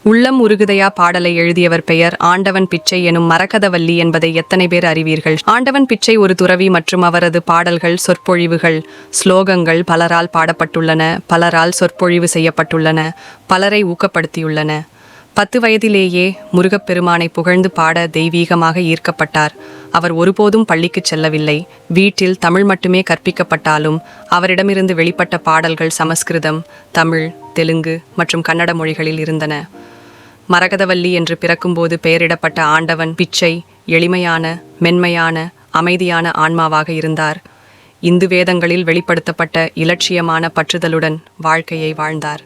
உள்ளம் உருகுதையா பாடலை எழுதியவர் பெயர் ஆண்டவன் பிச்சை எனும் மரகதவல்லி என்பதை எத்தனை பேர் அறிவீர்கள்? ஆண்டவன் பிச்சை ஒரு துறவி மற்றும் அவரது பாடல்கள், சொற்பொழிவுகள், ஸ்லோகங்கள் பலரால் பாடப்பட்டுள்ளன, பலரால் சொற்பொழிவு செய்யப்பட்டுள்ளன, பலரை ஊக்கப்படுத்தியுள்ளன. 10 வயதிலேயே முருகப்பெருமானை புகழ்ந்து பாட தெய்வீகமாக ஈர்க்கப்பட்டார். அவர் ஒருபோதும் பள்ளிக்குச் செல்லவில்லை. வீட்டில் தமிழ் மட்டுமே கற்பிக்கப்பட்டாலும் அவரிடமிருந்து வெளிப்பட்ட பாடல்கள் சமஸ்கிருதம், தமிழ், தெலுங்கு மற்றும் கன்னட மொழிகளில் இருந்தன. மரகதவல்லி என்று பிறக்கும்போது பெயரிடப்பட்ட ஆண்டவன் பிச்சை எளிமையான, மென்மையான, அமைதியான ஆன்மாவாக இருந்தார். இந்து வேதங்களில் வெளிப்படுத்தப்பட்ட இலட்சியமான பற்றுதலுடன் வாழ்க்கையை வாழ்ந்தார்.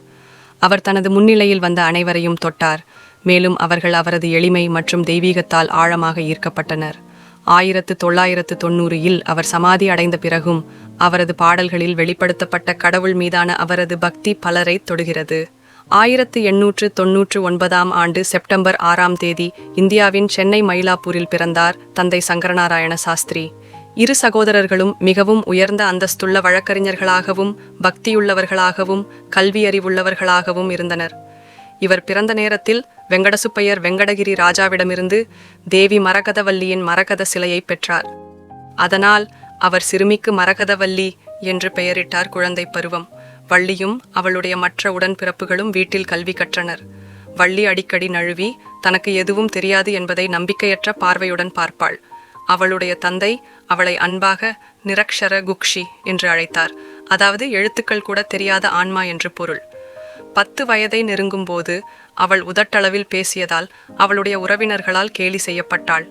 அவர் தனது முன்னிலையில் வந்த அனைவரையும் தொட்டார், மேலும் அவர்கள் அவரது எளிமை மற்றும் தெய்வீகத்தால் ஆழமாக ஈர்க்கப்பட்டனர். 1990 அவர் சமாதி அடைந்த பிறகும் அவரது பாடல்களில் வெளிப்படுத்தப்பட்ட கடவுள் மீதான அவரது பக்தி பலரை தொடுகிறது. 1899 செப்டம்பர் 6 இந்தியாவின் சென்னை மயிலாப்பூரில் பிறந்தார் தந்தை சங்கரநாராயண சாஸ்திரி. இரு சகோதரர்களும் மிகவும் உயர்ந்த அந்தஸ்துள்ள வழக்கறிஞர்களாகவும் பக்தியுள்ளவர்களாகவும் கல்வியறிவுள்ளவர்களாகவும் இருந்தனர். இவர் பிறந்த நேரத்தில் வெங்கடசுப்பையர் வெங்கடகிரி ராஜாவிடமிருந்து தேவி மரகதவல்லியின் மரகத சிலையை பெற்றார். அதனால் அவர் சிறுமிக்கு மரகதவல்லி என்று பெயரிட்டார். குழந்தை பருவம். வள்ளியும் அவளுடைய மற்ற உடன்பிறப்புகளும் வீட்டில் கல்வி கற்றனர். வள்ளி அடிக்கடி நழுவி தனக்கு எதுவும் தெரியாது என்பதை நம்பிக்கையற்ற பார்வையுடன் பார்ப்பாள். அவளுடைய தந்தை அவளை அன்பாக நிரக்ஷர குக்ஷி என்று அழைத்தார், அதாவது எழுத்துக்கள் கூட தெரியாத ஆன்மா என்று பொருள். 10 வயதை நெருங்கும் போது அவள் உதட்டளவில் பேசியதால் அவளுடைய உறவினர்களால் கேலி செய்யப்பட்டாள்.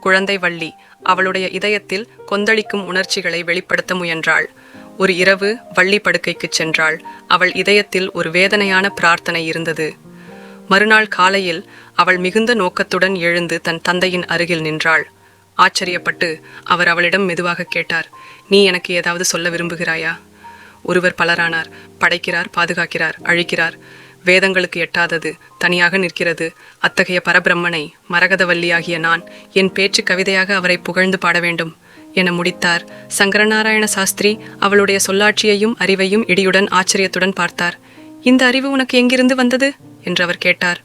குழந்தை வள்ளி அவளுடைய இதயத்தில் கொந்தளிக்கும் உணர்ச்சிகளை வெளிப்படுத்த முயன்றாள். ஒரு இரவு வள்ளி படுக்கைக்கு சென்றாள். அவள் இதயத்தில் ஒரு வேதனையான பிரார்த்தனை இருந்தது. மறுநாள் காலையில் அவள் மிகுந்த நோக்கத்துடன் எழுந்து தன் தந்தையின் அருகில் நின்றாள். ஆச்சரியப்பட்டு அவர் அவளிடம் மெதுவாக கேட்டார், நீ எனக்கு ஏதாவது சொல்ல விரும்புகிறாயா? ஒருவர் பலரானார். படைக்கிறார், பாதுகாக்கிறார், அழிக்கிறார். வேதங்களுக்கு எட்டாதது தனியாக நிற்கிறது. அத்தகைய பரபிரம்மனை மரகதவல்லியாகிய நான் என் பேச்சு கவிதையாக அவரை புகழ்ந்து பாட வேண்டும் என முடித்தார். சங்கரநாராயண சாஸ்திரி அவளுடைய சொல்லாட்சியையும் அறிவையும் இடியுடன் ஆச்சரியத்துடன் பார்த்தார். இந்த அறிவு உனக்கு எங்கிருந்து வந்தது என்று அவர் கேட்டார்.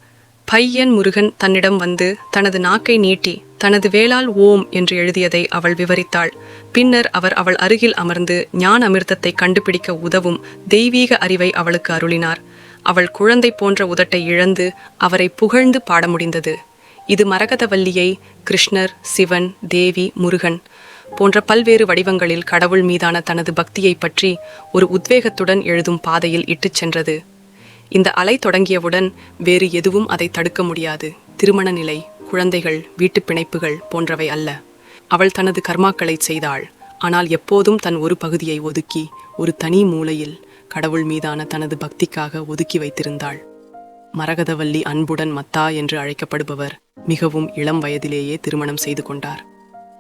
பையன் முருகன் தன்னிடம் வந்து தனது நாக்கை நீட்டி தனது வேளால் ஓம் என்று எழுதியதை அவள் விவரித்தாள். பின்னர் அவர் அவள் அருகில் அமர்ந்து ஞான அமிர்தத்தை கண்டுபிடிக்க உதவும் தெய்வீக அறிவை அவளுக்கு அருளினார். அவள் குழந்தை போன்ற உதட்டை இழந்து அவரை புகழ்ந்து பாட முடிந்தது. இது மரகதவல்லியை கிருஷ்ணர், சிவன், தேவி, முருகன் போன்ற பல்வேறு வடிவங்களில் கடவுள் மீதான தனது பக்தியை பற்றி ஒரு உத்வேகத்துடன் எழுதும் பாதையில் இட்டுச் சென்றது. இந்த அலை தொடங்கியவுடன் வேறு எதுவும் அதை தடுக்க முடியாது. திருமண நிலை, குழந்தைகள், வீட்டுப் பிணைப்புகள் போன்றவை அல்ல. அவள் தனது கர்மாக்களை செய்தாள். ஆனால் எப்போதும் தன் ஒரு பகுதியை ஒதுக்கி ஒரு தனி மூலையில் கடவுள் மீதான தனது பக்திக்காக ஒதுக்கி வைத்திருந்தாள். மரகதவல்லி அன்புடன் மத்தா என்று அழைக்கப்படுபவர் மிகவும் இளம் வயதிலேயே திருமணம் செய்து கொண்டார்.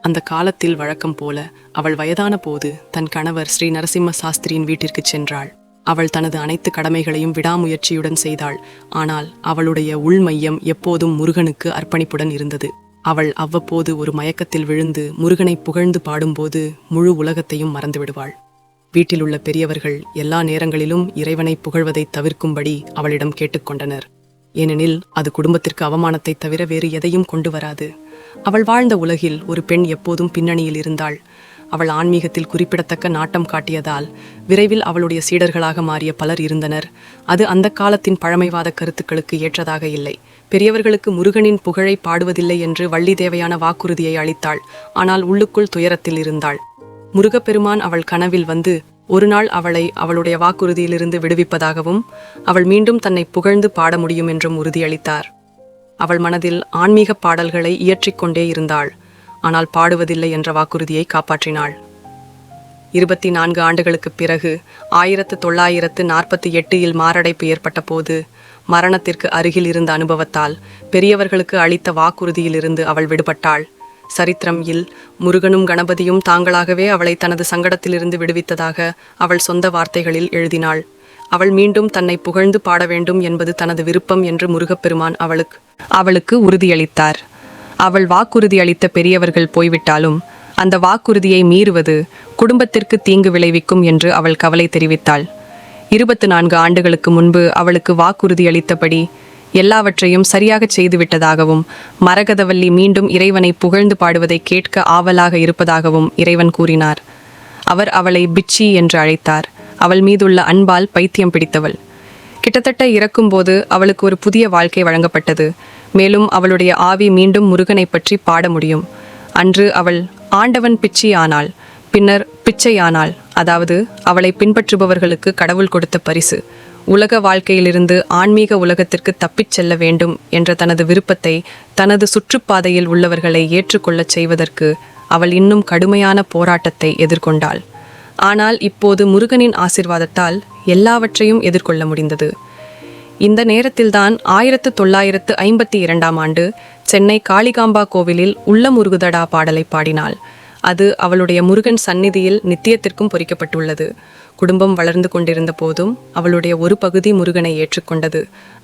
அந்த காலத்தில் வழக்கம் போல அவள் வயதான போது தன் கணவர் ஸ்ரீ நரசிம்ம சாஸ்திரியின் வீட்டிற்கு சென்றாள். அவள் தனது அனைத்து கடமைகளையும் விடாமுயற்சியுடன் செய்தாள். ஆனால் அவளுடைய உள்மையம் எப்போதும் முருகனுக்கு அர்ப்பணிப்புடன் இருந்தது. அவள் அவ்வப்போது ஒரு மயக்கத்தில் விழுந்து முருகனை புகழ்ந்து பாடும்போது முழு உலகத்தையும் மறந்துவிடுவாள். வீட்டிலுள்ள பெரியவர்கள் எல்லா நேரங்களிலும் இறைவனை புகழ்வதை தவிர்க்கும்படி அவளிடம் கேட்டுக்கொண்டனர். ஏனெனில் அது குடும்பத்திற்கு அவமானத்தை தவிர வேறு எதையும் கொண்டு வராது. அவள் வாழ்ந்த உலகில் ஒரு பெண் எப்போதும் பின்னணியில் இருந்தாள். அவள் ஆன்மீகத்தில் குறிப்பிடத்தக்க நாட்டம் காட்டியதால் விரைவில் அவளுடைய சீடர்களாக மாறிய பலர் இருந்தனர். அது அந்த காலத்தின் பழமைவாத கருத்துக்களுக்கு ஏற்றதாக இல்லை. பெரியவர்களுக்கு முருகனின் புகழை பாடுவதில்லை என்று வள்ளி தேவையான வாக்குறுதியை அளித்தாள். ஆனால் உள்ளுக்குள் துயரத்தில் இருந்தாள். முருகப்பெருமான் அவள் கனவில் வந்து ஒரு நாள் அவளை அவளுடைய வாக்குறுதியிலிருந்து விடுவிப்பதாகவும் அவள் மீண்டும் தன்னை புகழ்ந்து பாட முடியும் என்றும் உறுதியளித்தார். அவள் மனதில் ஆன்மீக பாடல்களை இயற்றிக்கொண்டே இருந்தாள். ஆனால் பாடுவதில்லை என்ற வாக்குறுதியை காப்பாற்றினாள். 24 ஆண்டுகளுக்கு பிறகு 1948 மாரடைப்பு ஏற்பட்ட போது மரணத்திற்கு அருகில் இருந்த அனுபவத்தால் பெரியவர்களுக்கு அளித்த வாக்குறுதியிலிருந்து அவள் விடுபட்டாள். சரித்திரம் இல் முருகனும் கணபதியும் தாங்களாகவே அவளை தனது சங்கடத்திலிருந்து விடுவித்ததாக அவள் சொந்த வார்த்தைகளில் எழுதினாள். அவள் மீண்டும் தன்னை புகழ்ந்து பாட வேண்டும் என்பது தனது விருப்பம் என்று முருகப்பெருமான் அவளுக்கு உறுதியளித்தார். அவள் வாக்குறுதி அளித்த பெரியவர்கள் போய்விட்டாலும் அந்த வாக்குறுதியை மீறுவது குடும்பத்திற்கு தீங்கு விளைவிக்கும் என்று அவள் கவலை தெரிவித்தாள். 24 ஆண்டுகளுக்கு முன்பு அவளுக்கு வாக்குறுதி அளித்தபடி எல்லாவற்றையும் சரியாகச் செய்துவிட்டதாகவும் மரகதவல்லி மீண்டும் இறைவனை புகழ்ந்து பாடுவதை கேட்க ஆவலாக இருப்பதாகவும் இறைவன் கூறினார். அவர் அவளை பிச்சி என்று அழைத்தார். அவள் மீதுள்ள அன்பால் பைத்தியம் பிடித்தவள். கிட்டத்தட்ட இறக்கும்போது அவளுக்கு ஒரு புதிய வாழ்க்கை வழங்கப்பட்டது. மேலும் அவளுடைய ஆவி மீண்டும் முருகனை பற்றி பாட முடியும். அன்று அவள் ஆண்டவன் பிச்சி ஆனாள். பின்னர் பிச்சையானாள். அதாவது அவளை பின்பற்றுபவர்களுக்கு கடவுள் கொடுத்த பரிசு. உலக வாழ்க்கையிலிருந்து ஆன்மீக உலகத்திற்கு தப்பிச் செல்ல வேண்டும் என்ற தனது விருப்பத்தை தனது சுற்றுப்பாதையில் உள்ளவர்களை ஏற்றுக்கொள்ளச் செய்வதற்கு அவள் இன்னும் கடுமையான போராட்டத்தை எதிர்கொண்டாள். ஆனால் இப்போது முருகனின் ஆசிர்வாதத்தால் எல்லாவற்றையும் எதிர்கொள்ள முடிந்தது. இந்த நேரத்தில்தான் 1952 ஆண்டு சென்னை காளிகாம்பா கோவிலில் உள்ள முருகுதடா பாடலை பாடினாள். அது அவளுடைய முருகன் சந்நிதியில் நித்தியத்திற்கும் பொறிக்கப்பட்டுள்ளது. குடும்பம் வளர்ந்து கொண்டிருந்த போதும் அவளுடைய ஒரு பகுதி முருகனை ஏற்றுக்கொண்டது.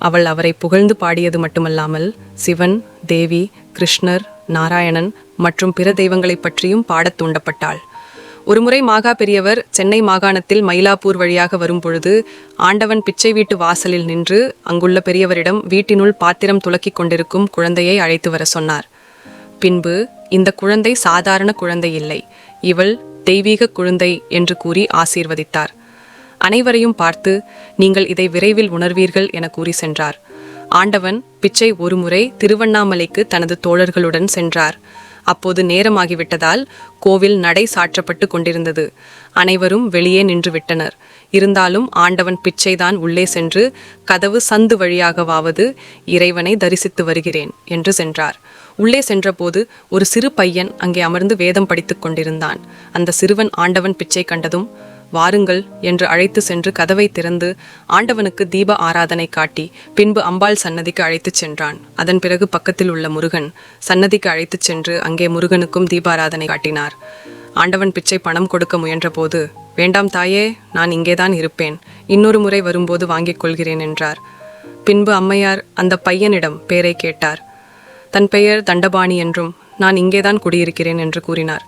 அவள் அவரை புகழ்ந்து பாடியது மட்டுமல்லாமல் சிவன், தேவி, கிருஷ்ணர், நாராயணன் மற்றும் பிற தெய்வங்களை பற்றியும் பாடத் தூண்டப்பட்டாள். ஒருமுறை மாகா பெரியவர் சென்னை மாகாணத்தில் மயிலாப்பூர் வழியாக வரும்பொழுது ஆண்டவன் பிச்சை வீட்டு வாசலில் நின்று அங்குள்ள பெரியவரிடம் வீட்டினுள் பாத்திரம் துலக்கிக் கொண்டிருக்கும் குழந்தையை அழைத்து வர சொன்னார். பின்பு இந்த குழந்தை சாதாரண குழந்தை இல்லை, இவள் தெய்வீக குழந்தை என்று கூறி ஆசீர்வதித்தார். அனைவரையும் பார்த்து நீங்கள் இதை விரைவில் உணர்வீர்கள் என கூறி சென்றார். ஆண்டவன் பிச்சை ஒருமுறை திருவண்ணாமலைக்கு தனது தோழர்களுடன் சென்றார். அப்போது நேரமாகிவிட்டதால் கோவில் நடை சாற்றப்பட்டு கொண்டிருந்தது. அனைவரும் வெளியே நின்று விட்டனர். இருந்தாலும் ஆண்டவன் பிச்சைதான் உள்ளே சென்று கதவு சந்து வழியாகவாவது இறைவனை தரிசித்து வருகிறேன் என்று சென்றார். உள்ளே சென்றபோது ஒரு சிறு பையன் அங்கே அமர்ந்து வேதம் படித்துக் கொண்டிருந்தான். அந்த சிறுவன் ஆண்டவன் பிச்சை கண்டதும் வாருங்கள் என்று அழைத்து சென்று கதவை திறந்து ஆண்டவனுக்கு தீப ஆராதனை காட்டி பின்பு அம்பாள் சன்னதிக்கு அழைத்துச் சென்றான். அதன் பிறகு பக்கத்தில் உள்ள முருகன் சன்னதிக்கு அழைத்துச் சென்று அங்கே முருகனுக்கும் தீபாராதனை காட்டினார். ஆண்டவன் பிச்சை பணம் கொடுக்க முயன்றபோது வேண்டாம் தாயே, நான் இங்கேதான் இருப்பேன், இன்னொரு முறை வரும்போது வாங்கிக் கொள்கிறேன் என்றார். பின்பு அம்மையார் அந்த பையனிடம் பெயரை கேட்டார். தன் பெயர் தண்டபாணி என்றும் நான் இங்கேதான் குடியிருக்கிறேன் என்று கூறினார்.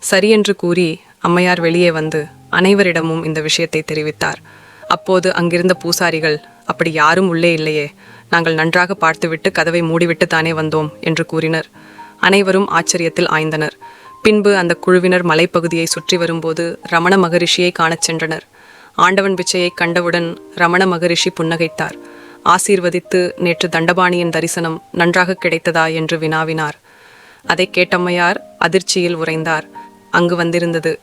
சரி என்று கூறி அம்மையார் வெளியே வந்து அனைவரிடமும் இந்த விஷயத்தை தெரிவித்தார். அப்போது அங்கிருந்த பூசாரிகள் அப்படி யாரும் உள்ளே இல்லையே, நாங்கள் நன்றாக பார்த்துவிட்டு கதவை மூடிவிட்டு தானே வந்தோம் என்று கூறினர். அனைவரும் ஆச்சரியத்தில் ஆய்ந்தனர். பின்பு அந்த குழுவினர் மலைப்பகுதியை சுற்றி வரும்போது ரமண மகரிஷியை காணச் சென்றனர். ஆண்டவன் பிச்சையை கண்டவுடன் ரமண மகரிஷி புன்னகைத்தார். ஆசீர்வதித்து நேற்று தண்டபாணியின் தரிசனம் நன்றாக கிடைத்ததா என்று வினாவினார். அதை கேட்டம்மையார் அதிர்ச்சியில் உறைந்தார். அங்கு வந்திருந்தது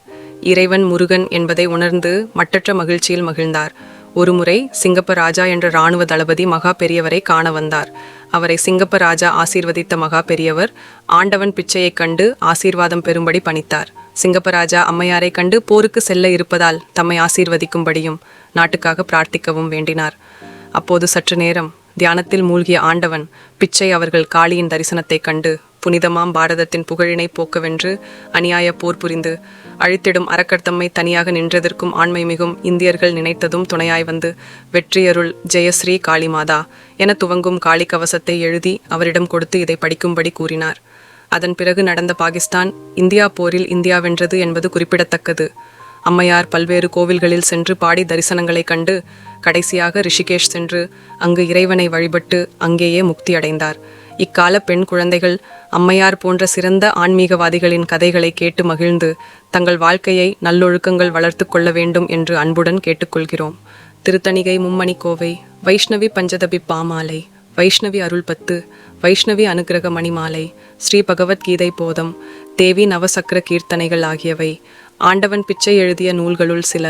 இறைவன் முருகன் என்பதை உணர்ந்து மட்டற்ற மகிழ்ச்சியில் மகிழ்ந்தார். ஒருமுறை சிங்கப்ப ராஜா என்ற இராணுவ தளபதி மகா பெரியவரை காண வந்தார். அவரை சிங்கப்ப ராஜா ஆசீர்வதித்த மகா பெரியவர் ஆண்டவன் பிச்சையை கண்டு ஆசீர்வாதம் பெறும்படி பணித்தார். சிங்கப்ப ராஜா அம்மையாரை கண்டு போருக்கு செல்ல இருப்பதால் தம்மை ஆசீர்வதிக்கும்படியும் நாட்டுக்காக பிரார்த்திக்கவும் வேண்டினார். அப்போது சற்று நேரம் தியானத்தில் மூழ்கிய ஆண்டவன் பிச்சை அவர்கள் காளியின் தரிசனத்தை கண்டு புனிதமாம் பாரதத்தின் புகழினை போக்கவென்று அநியாய போர் புரிந்து அழித்திடும் அரக்கர்த்தம்மை தனியாக நின்றதற்கும் ஆண்மை மிகும் இந்தியர்கள் நினைத்ததும் துணையாய் வந்து வெற்றியருள் ஜெயஸ்ரீ காளிமாதா என துவங்கும் காளி கவசத்தை எழுதி அவரிடம் கொடுத்து இதை படிக்கும்படி கூறினார். அதன் பிறகு நடந்த பாகிஸ்தான் இந்தியா போரில் இந்தியா வென்றது என்பது குறிப்பிடத்தக்கது. அம்மையார் பல்வேறு கோவில்களில் சென்று பாடி தரிசனங்களை கண்டு கடைசியாக ரிஷிகேஷ் சென்று அங்கு இறைவனை வழிபட்டு அங்கேயே முக்தி அடைந்தார். இக்கால பெண் குழந்தைகள் அம்மையார் போன்ற சிறந்த ஆன்மீகவாதிகளின் கதைகளை கேட்டு மகிழ்ந்து தங்கள் வாழ்க்கையை நல்லொழுக்கங்கள் வளர்த்து கொள்ள வேண்டும் என்று அன்புடன் கேட்டுக்கொள்கிறோம். திருத்தணிகை மும்மணி கோவை, வைஷ்ணவி பஞ்சதபி பாமாலை, வைஷ்ணவி அருள் 10, வைஷ்ணவி அனுக்கிரக மணிமாலை, ஸ்ரீ பகவத்கீதை போதம், தேவி நவசக்கர கீர்த்தனைகள் ஆகியவை ஆண்டவன் பிச்சை எழுதிய நூல்களுள் சில.